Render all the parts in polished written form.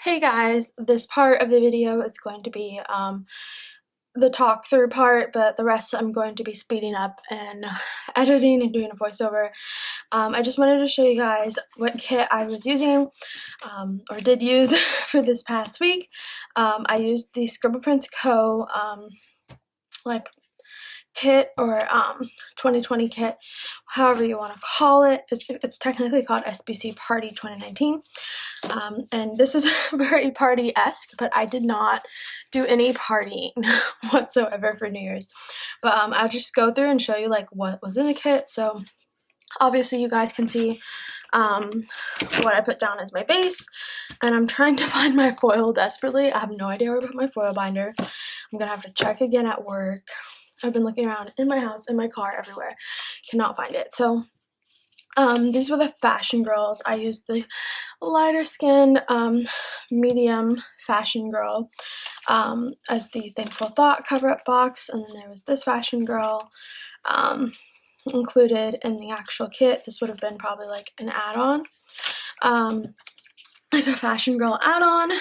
Hey guys, this part of the video is going to be the talk through part, but the rest I'm going to be speeding up and editing and doing a voiceover. I just wanted to show you guys what kit I was using or did use for this past week. I used the ScribblePrintsCo like kit or 2020 kit, however you want to call it. It's technically called SPC Party 2019. And this is very party-esque, but I did not do any partying whatsoever for New Year's. But I'll just go through and show you like what was in the kit. So obviously you guys can see what I put down as my base, and I'm trying to find my foil desperately. I have no idea where to put my foil binder. I'm gonna have to check again at work. I've been looking around in my house, in my car, everywhere. Cannot find it. So these were the Fashion Girls. I used the lighter skinned medium Fashion Girl as the Thankful Thought cover-up box, and then there was this Fashion Girl included in the actual kit. This would have been probably like an add-on, like a Fashion Girl add-on.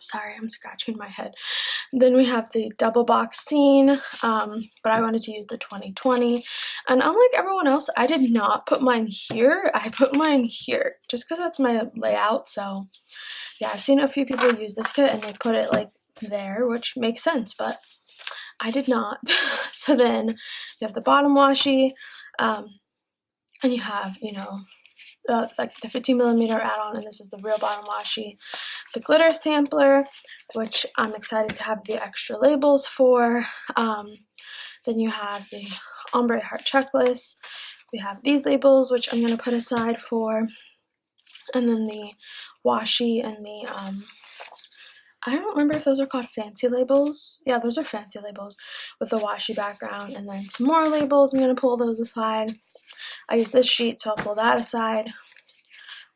Sorry, I'm scratching my head. Then we have the double box scene, but I wanted to use the 2020. And unlike everyone else, I did not put mine here. I put mine here just because that's my layout. So yeah, I've seen a few people use this kit and they put it like there, which makes sense, but I did not. So then you have the bottom washi, and you have, you know, like the 15mm add-on, and this is the real bottom washi. The glitter sampler, which I'm excited to have the extra labels for. Then you have the ombre heart checklist. We have these labels, which I'm going to put aside for. And then the washi and the, I don't remember if those are called fancy labels. Yeah, those are fancy labels with the washi background. And then some more labels. I'm going to pull those aside. I use this sheet, so I'll pull that aside.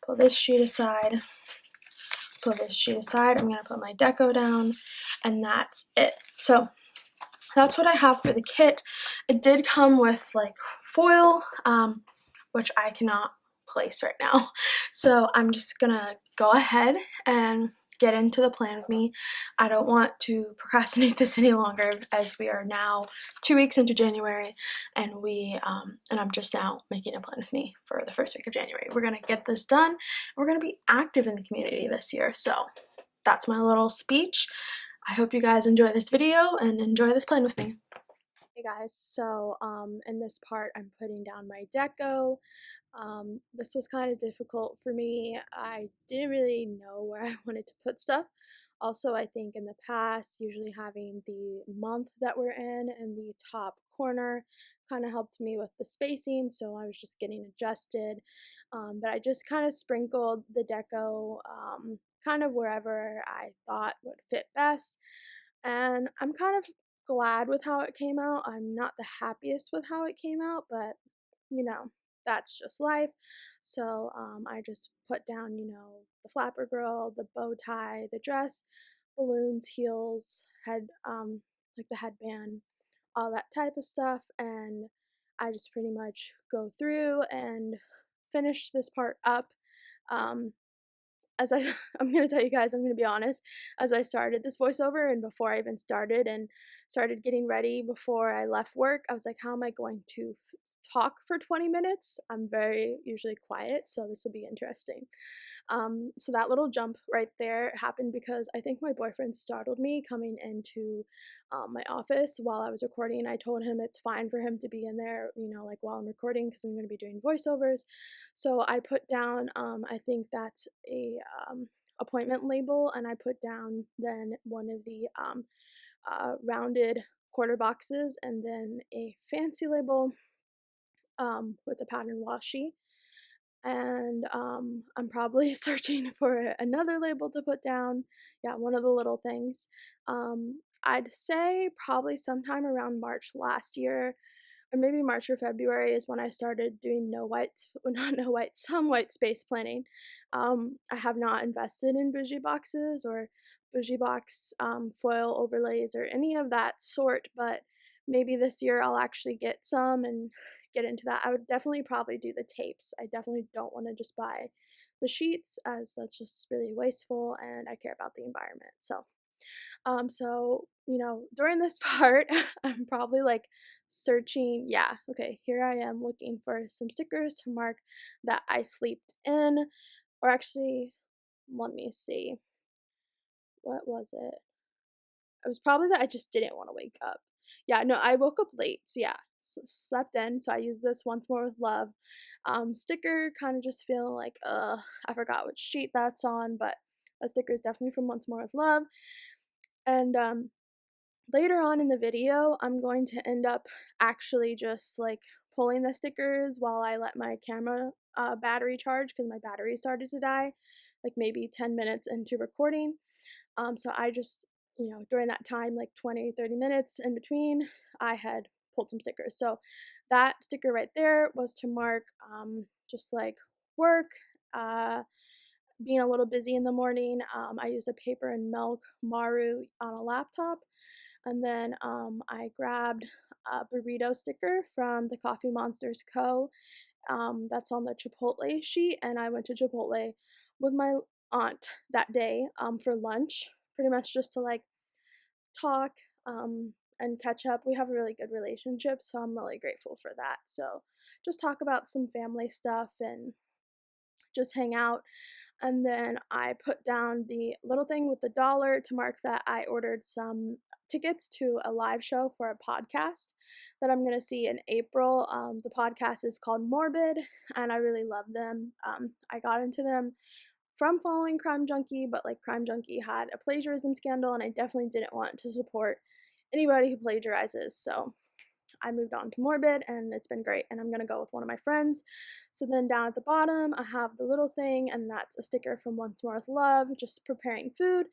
Pull this sheet aside. Pull this sheet aside. I'm going to put my deco down, and that's it. So that's what I have for the kit. It did come with like foil, which I cannot place right now. So I'm just going to go ahead and get into the plan with me. I don't want to procrastinate this any longer, as we are now 2 weeks into January, and I'm just now making a plan with me for the first week of January. We're gonna get this done. We're gonna be active in the community this year. So that's my little speech. I hope you guys enjoy this video and enjoy this plan with me. Hey guys, so in this part I'm putting down my deco. This was kind of difficult for me. I didn't really know where I wanted to put stuff. Also, I think in the past, usually having the month that we're in the top corner kind of helped me with the spacing, so I was just getting adjusted. But I just kind of sprinkled the deco kind of wherever I thought would fit best. And I'm kind of glad with how it came out. I'm not the happiest with how it came out, but you know, that's just life. So I just put down, you know, the flapper girl, the bow tie, the dress, balloons, heels, head, like the headband, all that type of stuff. And I just pretty much go through and finish this part up. As I'm gonna tell you guys, I'm gonna be honest, as I started this voiceover and before I even started and started getting ready before I left work, I was like, how am I going to talk for 20 minutes? I'm very usually quiet, so this will be interesting. So that little jump right there happened because I think my boyfriend startled me coming into my office while I was recording. I told him it's fine for him to be in there, you know, like while I'm recording, because I'm going to be doing voiceovers. So I put down, I think that's a appointment label, and I put down then one of the rounded quarter boxes, and then a fancy label with a pattern washi. And I'm probably searching for another label to put down. Yeah, one of the little things. I'd say probably sometime around March last year, or maybe March or February, is when I started doing some white space planning. I have not invested in bougie boxes or bougie box foil overlays or any of that sort, but maybe this year I'll actually get some and get into that. I would definitely probably do the tapes. I definitely don't want to just buy the sheets, as that's just really wasteful and I care about the environment. So you know, during this part, I'm probably like searching. Yeah, okay, here I am looking for some stickers to mark that I slept in, or actually, let me see, what was it? It was probably that I just didn't want to wake up. Yeah, no, I woke up late. So yeah, slept in. So I used this once more with love sticker, kind of just feeling like, I forgot which sheet that's on, but that sticker is definitely from Once More with Love. And later on in the video, I'm going to end up actually just like pulling the stickers while I let my camera battery charge, because my battery started to die like maybe 10 minutes into recording. So I just, you know, during that time, like 20, 30 minutes in between, I had pulled some stickers. So that sticker right there was to mark just like work, being a little busy in the morning. I used a paper and milk Maru on a laptop. And then I grabbed a burrito sticker from the Coffee Monsters Co. That's on the Chipotle sheet. And I went to Chipotle with my aunt that day for lunch, pretty much just to like talk and catch up. We have a really good relationship, so I'm really grateful for that. So just talk about some family stuff and just hang out. And then I put down the little thing with the dollar to mark that I ordered some tickets to a live show for a podcast that I'm going to see in April. The podcast is called Morbid, and I really love them. I got into them from following Crime Junkie, but like Crime Junkie had a plagiarism scandal, and I definitely didn't want to support anybody who plagiarizes. So I moved on to Morbid, and it's been great, and I'm gonna go with one of my friends. So then down at the bottom, I have the little thing, and that's a sticker from Once More with Love, just preparing food.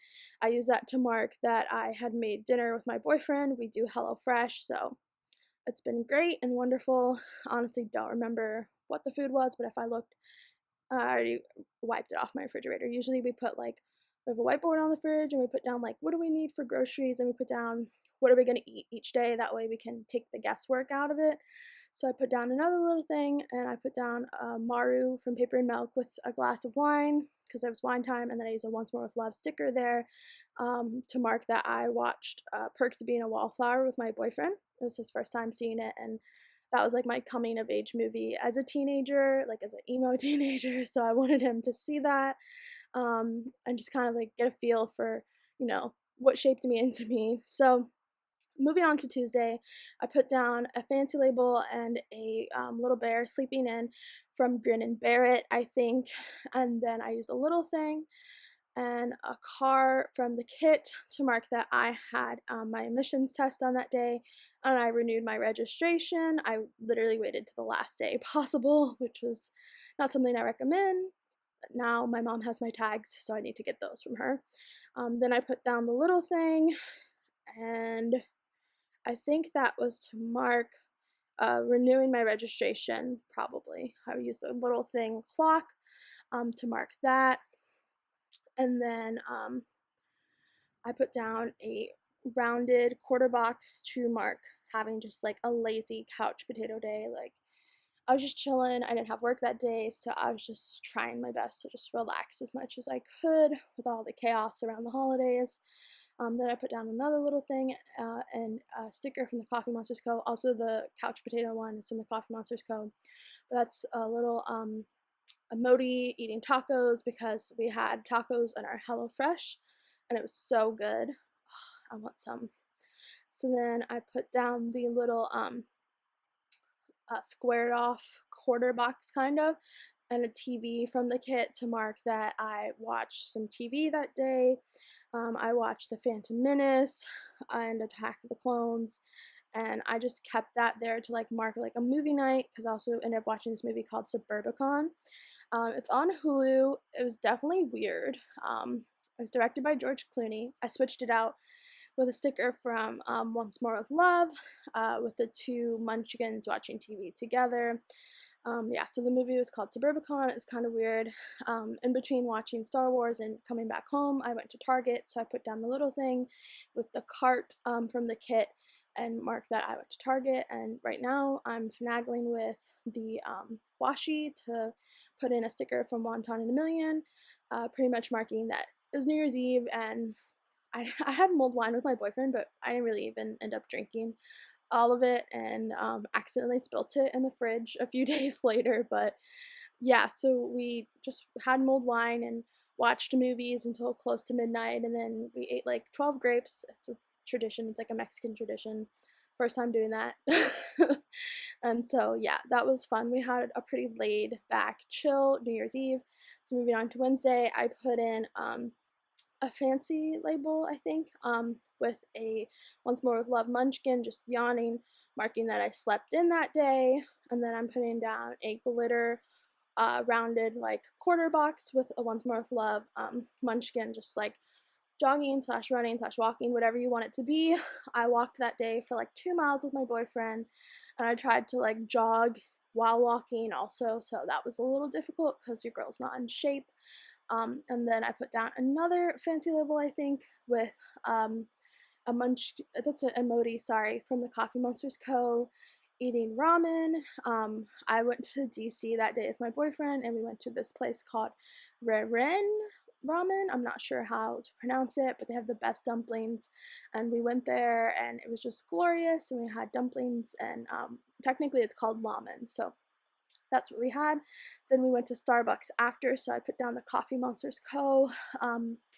I use that to mark that I had made dinner with my boyfriend. We do HelloFresh, so it's been great and wonderful. Honestly, don't remember what the food was, but if I looked, I already wiped it off my refrigerator. Usually we put like, we have a whiteboard on the fridge and we put down like, what do we need for groceries, and we put down what are we going to eat each day. That way we can take the guesswork out of it. So I put down another little thing, and I put down Maru from Paper and Milk with a glass of wine because it was wine time, and then I used a Once More with Love sticker there to mark that I watched Perks of Being a Wallflower with my boyfriend. It was his first time seeing it, and that was like my coming of age movie as a teenager, like as an emo teenager. So I wanted him to see that and just kind of like get a feel for, you know, what shaped me into me. So moving on to Tuesday, I put down a fancy label and a little bear sleeping in from Grin and Bear It, I think. And then I used a little thing and a car from the kit to mark that I had my emissions test on that day, and I renewed my registration. I literally waited to the last day possible, which was not something I recommend. But now my mom has my tags, so I need to get those from her. Then I put down the little thing, and I think that was to mark renewing my registration, probably. I used a little thing clock to mark that. And then I put down a rounded quarter box to mark having just like a lazy couch potato day. Like I was just chilling. I didn't have work that day, so I was just trying my best to just relax as much as I could with all the chaos around the holidays. Then I put down another little thing and a sticker from the Coffee Monsters Co. Also, the couch potato one is from the Coffee Monsters Co. But that's a little emoji eating tacos because we had tacos in our HelloFresh and it was so good. I want some. So then I put down the little squared off quarter box kind of, and a TV from the kit to mark that I watched some TV that day. I watched The Phantom Menace and Attack of the Clones, and I just kept that there to like mark like a movie night because I also ended up watching this movie called Suburbicon. It's on Hulu. It was definitely weird. It was directed by George Clooney. I switched it out with a sticker from Once More with Love, with the two Munchkins watching TV together. Yeah, so the movie was called Suburbicon. It's kind of weird. In between watching Star Wars and coming back home, I went to Target, so I put down the little thing with the cart from the kit and mark that I went to Target. And right now I'm finagling with the washi to put in a sticker from Wonton in a Million, pretty much marking that it was New Year's Eve, and I had mulled wine with my boyfriend, but I didn't really even end up drinking all of it, and accidentally spilt it in the fridge a few days later. But yeah, so we just had mulled wine and watched movies until close to midnight, and then we ate like 12 grapes. It's a tradition, it's like a Mexican tradition. First time doing that. And so yeah, that was fun. We had a pretty laid back, chill New Year's Eve. So moving on to Wednesday, I put in a fancy label, I think, with a Once More with Love munchkin, just yawning, marking that I slept in that day. And then I'm putting down a glitter rounded like quarter box with a Once More with Love munchkin, just like jogging slash running slash walking, whatever you want it to be. I walked that day for like 2 miles with my boyfriend, and I tried to like jog while walking also, so that was a little difficult because your girl's not in shape. And then I put down another fancy label, I think, with a munch, that's an emoji, sorry, from the Coffee Monsters Co. eating ramen. I went to DC that day with my boyfriend, and we went to this place called Reren Ramen. I'm not sure how to pronounce it, but they have the best dumplings, and we went there and it was just glorious, and we had dumplings, and technically it's called ramen, so that's what we had. Then we went to Starbucks after, so I put down the Coffee Monsters Co.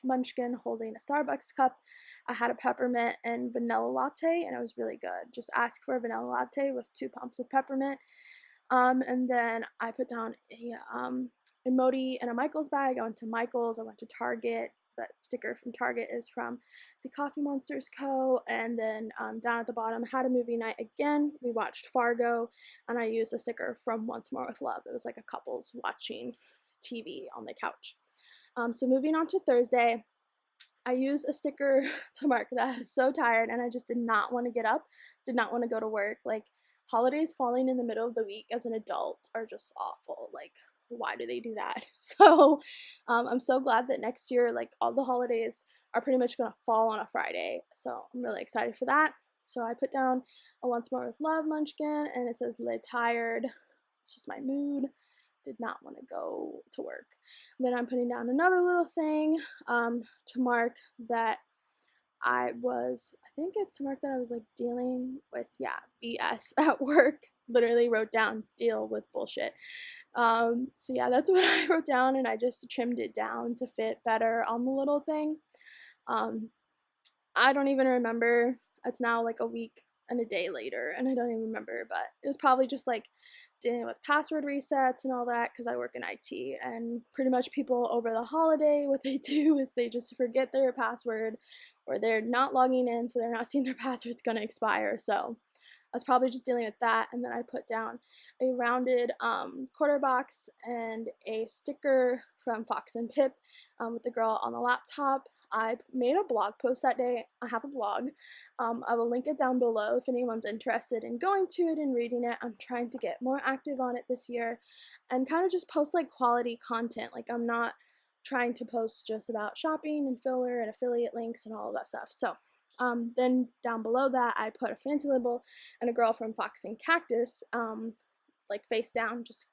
Munchkin holding a Starbucks cup. I had a peppermint and vanilla latte, and it was really good. Just ask for a vanilla latte with 2 pumps of peppermint. And then I put down a emoji in a Michaels bag. I went to Michaels, I went to Target. That sticker from Target is from the Coffee Monsters Co. And then down at the bottom, had a movie night again. We watched Fargo, and I used a sticker from Once More with Love. It was like a couple's watching TV on the couch. So moving on to Thursday, I used a sticker to mark that I was so tired and I just did not want to get up, did not want to go to work. Like, holidays falling in the middle of the week as an adult are just awful. Like, why do they do that? So I'm so glad that next year, like, all the holidays are pretty much gonna fall on a Friday, so I'm really excited for that. So I put down a Once More with Love munchkin, and it says "Live Tired." It's just my mood. Did not want to go to work. And then I'm putting down another little thing to mark that I think it's to mark that I was like dealing with, yeah, BS at work. Literally wrote down deal with bullshit. So yeah, that's what I wrote down, and I just trimmed it down to fit better on the little thing. I don't even remember. It's now like a week and a day later, and I don't even remember, but it was probably just like dealing with password resets and all that, because I work in IT, and pretty much people over the holiday, what they do is they just forget their password, or they're not logging in, so they're not seeing their password's gonna expire. So I was probably just dealing with that. And then I put down a rounded quarter box and a sticker from Fox and Pip with the girl on the laptop. I made a blog post that day. I have a blog. I will link it down below if anyone's interested in going to it and reading it. I'm trying to get more active on it this year and kind of just post like quality content. Like, I'm not trying to post just about shopping and filler and affiliate links and all of that stuff. So then down below that, I put a fancy label and a girl from Fox and Cactus, like face down, just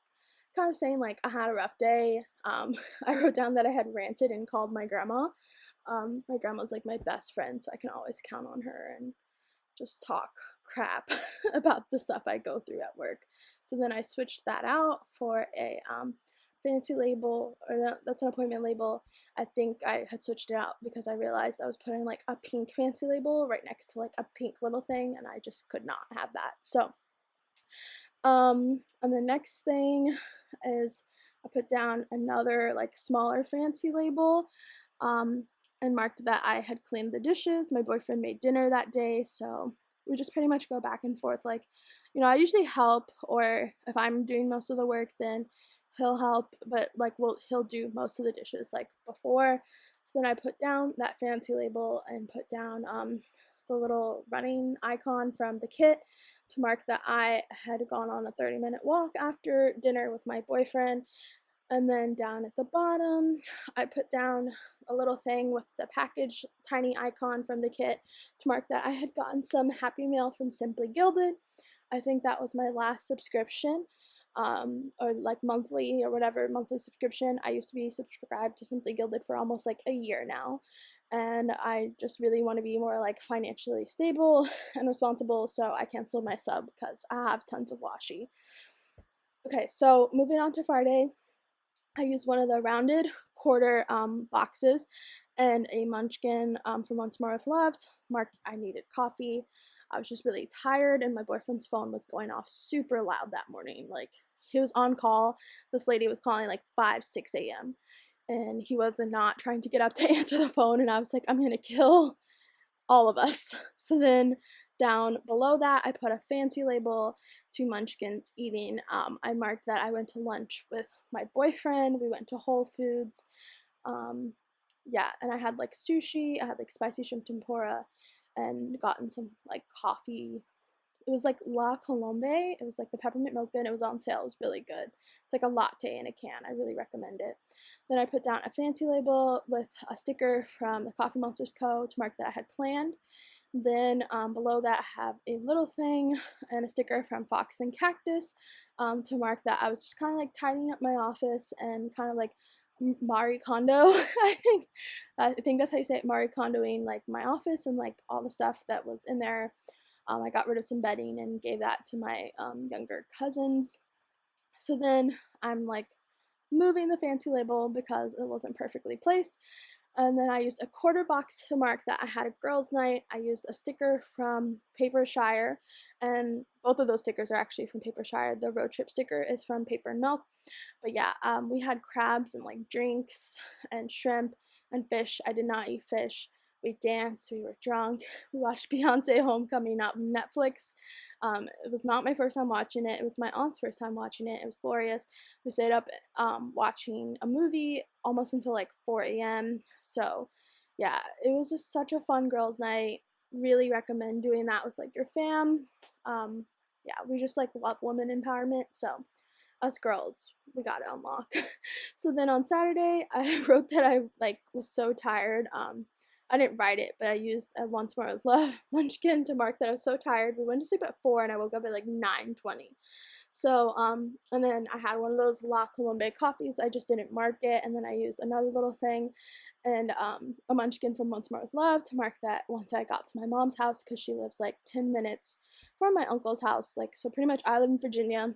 kind of saying like I had a rough day. I wrote down that I had ranted and called my grandma. My grandma's like my best friend, so I can always count on her and just talk crap about the stuff I go through at work. So then I switched that out for a fancy label, or no, that's an appointment label. I think I had switched it out because I realized I was putting like a pink fancy label right next to like a pink little thing, and I just could not have that. So and the next thing is I put down another like smaller fancy label and marked that I had cleaned the dishes. My boyfriend made dinner that day, so we just pretty much go back and forth. Like, you know, I usually help, or if I'm doing most of the work, then he'll help, but like he'll do most of the dishes like before. So then I put down that fancy label and put down the little running icon from the kit to mark that I had gone on a 30-minute walk after dinner with my boyfriend. And then down at the bottom, I put down a little thing with the package tiny icon from the kit to mark that I had gotten some Happy Mail from Simply Gilded. I think that was my last subscription, or like monthly or whatever, monthly subscription. I used to be subscribed to Simply Gilded for almost like a year now, and I just really want to be more like financially stable and responsible, so I canceled my sub because I have tons of washi. Okay, so moving on to Friday, I used one of the rounded quarter boxes and a munchkin from Once More with Love marked I needed coffee. I was just really tired, and my boyfriend's phone was going off super loud that morning. Like, he was on call. This lady was calling like 5, 6 a.m. and he was not trying to get up to answer the phone, and I was like, I'm gonna kill all of us. So then down below that, I put a fancy label to Munchkins eating. I marked that I went to lunch with my boyfriend. We went to Whole Foods. Yeah, and I had like sushi. I had like spicy shrimp tempura and gotten some like coffee. It was like La Colombe. It was like the peppermint mocha, and it was on sale. It was really good. It's like a latte in a can. I really recommend it. Then I put down a fancy label with a sticker from the Coffee Monsters Co. to mark that I had planned. Then below that, I have a little thing and a sticker from Fox and Cactus to mark that I was just kind of like tidying up my office and kind of like Marie Kondo. I think that's how you say it, Marie Kondoing like my office and like all the stuff that was in there. I got rid of some bedding and gave that to my younger cousins. So then I'm like moving the fancy label because it wasn't perfectly placed. And then I used a quarter box to mark that I had a girls' night. I used a sticker from Paper Shire, and both of those stickers are actually from Paper Shire. The road trip sticker is from Paper and Milk. But yeah, we had crabs and like drinks and shrimp and fish. I did not eat fish. We danced, we were drunk, we watched Beyonce Homecoming on Netflix. It was not my first time watching it. It was my aunt's first time watching it. It was glorious. We stayed up watching a movie almost until like 4 a.m. So yeah, it was just such a fun girls' night. Really recommend doing that with like your fam. Yeah, we just like love women empowerment. So us girls, we got it unlocked. So then on Saturday, I wrote that I like was so tired. I didn't write it, but I used a Once More with Love munchkin to mark that I was so tired. We went to sleep at 4 and I woke up at like 9:20. So, and then I had one of those La Colombe coffees. I just didn't mark it. And then I used another little thing and a munchkin from Once More with Love to mark that once I got to my mom's house, because she lives like 10 minutes from my uncle's house. Like, so pretty much I live in Virginia,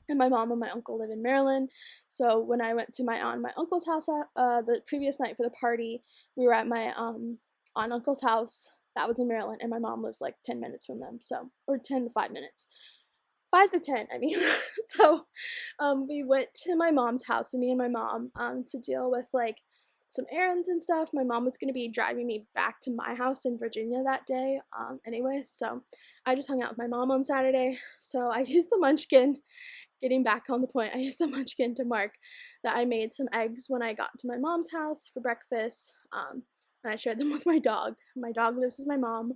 and my mom and my uncle live in Maryland. So when I went to my aunt and my uncle's house the previous night for the party, we were at my aunt and uncle's house. That was in Maryland, and my mom lives like 10 minutes from them, so, or 10 to 5 minutes. 5 to 10, I mean. So we went to my mom's house, and me and my mom, to deal with like some errands and stuff. My mom was going to be driving me back to my house in Virginia that day anyway, so I just hung out with my mom on Saturday. So I used the munchkin. Getting back on the point, I used the munchkin to mark that I made some eggs when I got to my mom's house for breakfast, and I shared them with my dog. My dog lives with my mom.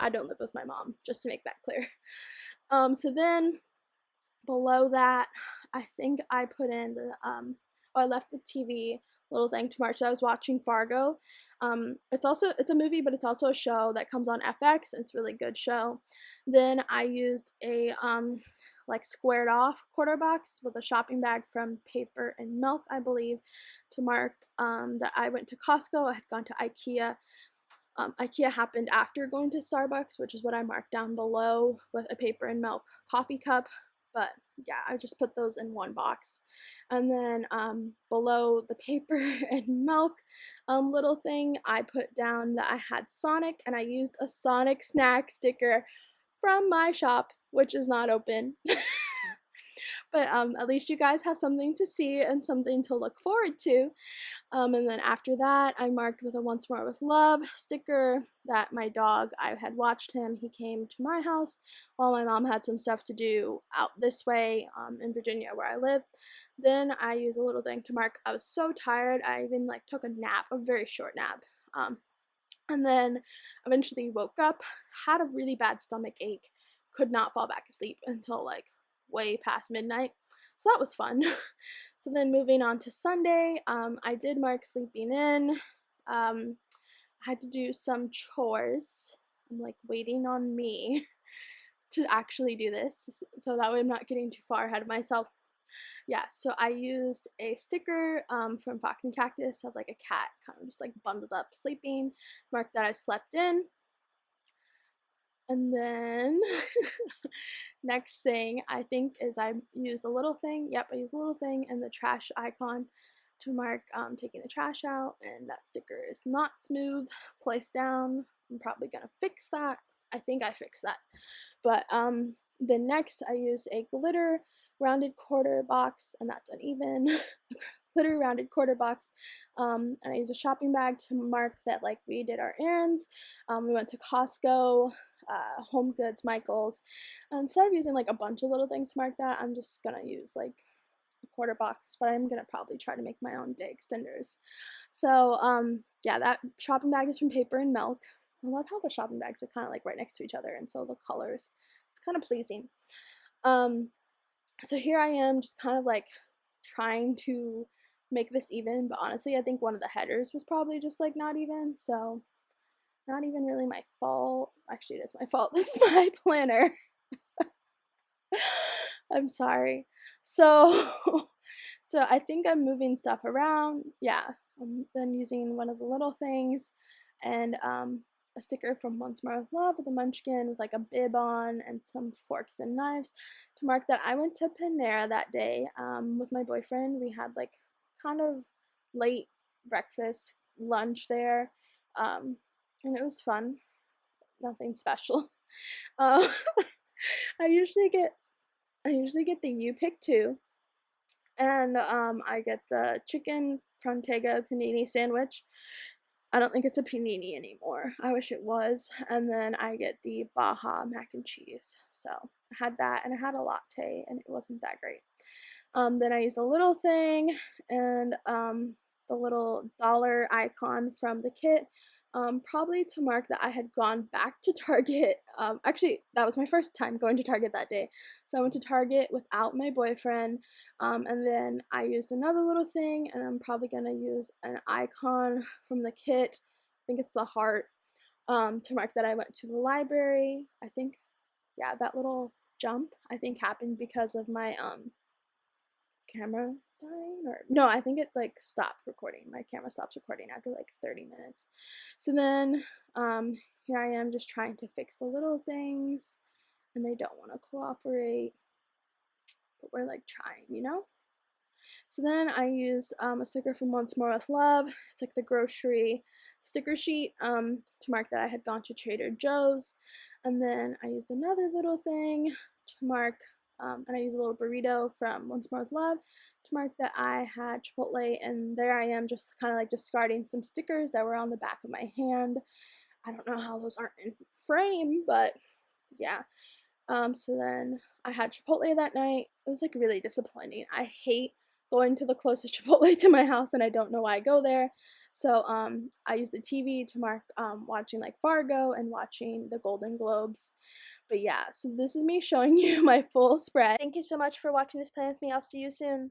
I don't live with my mom, just to make that clear. So then below that, I think I put in the, I left the TV little thing to mark. So I was watching Fargo. It's a movie, but it's also a show that comes on FX. It's a really good show. Then I used a, like squared off quarter box with a shopping bag from Paper and Milk, I believe, to mark that I went to Costco. I had gone to IKEA. IKEA happened after going to Starbucks, which is what I marked down below with a Paper and Milk coffee cup. But yeah, I just put those in one box. And then below the Paper and Milk little thing, I put down that I had Sonic, and I used a Sonic snack sticker from my shop, which is not open. But at least you guys have something to see and something to look forward to. And then after that, I marked with a Once More with Love sticker that my dog, I had watched him. He came to my house while my mom had some stuff to do out this way in Virginia where I live. Then I used a little thing to mark I was so tired. I even like took a nap, a very short nap. And then eventually woke up, had a really bad stomach ache, could not fall back asleep until like way past midnight. So that was fun. So then moving on to Sunday, I did mark sleeping in. I had to do some chores. I'm like waiting on me to actually do this, so that way I'm not getting too far ahead of myself. Yeah, so I used a sticker from Fox and Cactus of like a cat kind of just like bundled up sleeping, marked that I slept in. And then next thing I think is I used a little thing. Yep, I used a little thing and the trash icon to mark taking the trash out, and that sticker is not smooth placed down. I'm probably gonna fix that. I think I fixed that. But then next I used a glitter rounded quarter box, and that's uneven. Glitter rounded quarter box, and I used a shopping bag to mark that like we did our errands. We went to Costco, Home Goods, Michael's. Instead of using like a bunch of little things to mark that, I'm just gonna use like a quarter box, but I'm gonna probably try to make my own day extenders. So yeah, that shopping bag is from Paper and Milk. I love how the shopping bags are kind of like right next to each other, and so the colors, it's kind of pleasing. So here I am just kind of like trying to make this even, but honestly I think one of the headers was probably just like not even, so not even really my fault. Actually, it is my fault. This is my planner. I'm sorry. So so I think I'm moving stuff around. Yeah, I'm then using one of the little things, and a sticker from Once More with Love with a munchkin with like a bib on and some forks and knives to mark that I went to Panera that day with my boyfriend. We had like kind of late breakfast, lunch there, and it was fun. Nothing special. I usually get the you pick two, and I get the chicken Frontega panini sandwich. I don't think it's a panini anymore. I wish it was. And then I get the Baja mac and cheese. So I had that, and I had a latte, and it wasn't that great. Then I used a little thing and the little dollar icon from the kit, probably to mark that I had gone back to Target. Actually, that was my first time going to Target that day. So I went to Target without my boyfriend, and then I used another little thing, and I'm probably going to use an icon from the kit. I think it's the heart, to mark that I went to the library. I think, yeah, that little jump, I think, happened because of my camera dying, or no, I think it like stopped recording. My camera stops recording after like 30 minutes. So then here I am just trying to fix the little things, and they don't want to cooperate, but we're like trying, you know. So then I use a sticker from Once More with Love. It's like the grocery sticker sheet, to mark that I had gone to Trader Joe's. And then I used another little thing to mark, and I used a little burrito from Once More with Love to mark that I had Chipotle. And there I am just kind of like discarding some stickers that were on the back of my hand. I don't know how those aren't in frame, but yeah. So then I had Chipotle that night. It was like really disappointing. I hate going to the closest Chipotle to my house, and I don't know why I go there. So I used the TV to mark watching like Fargo and watching the Golden Globes. But yeah, so this is me showing you my full spread. Thank you so much for watching this plan with me. I'll see you soon.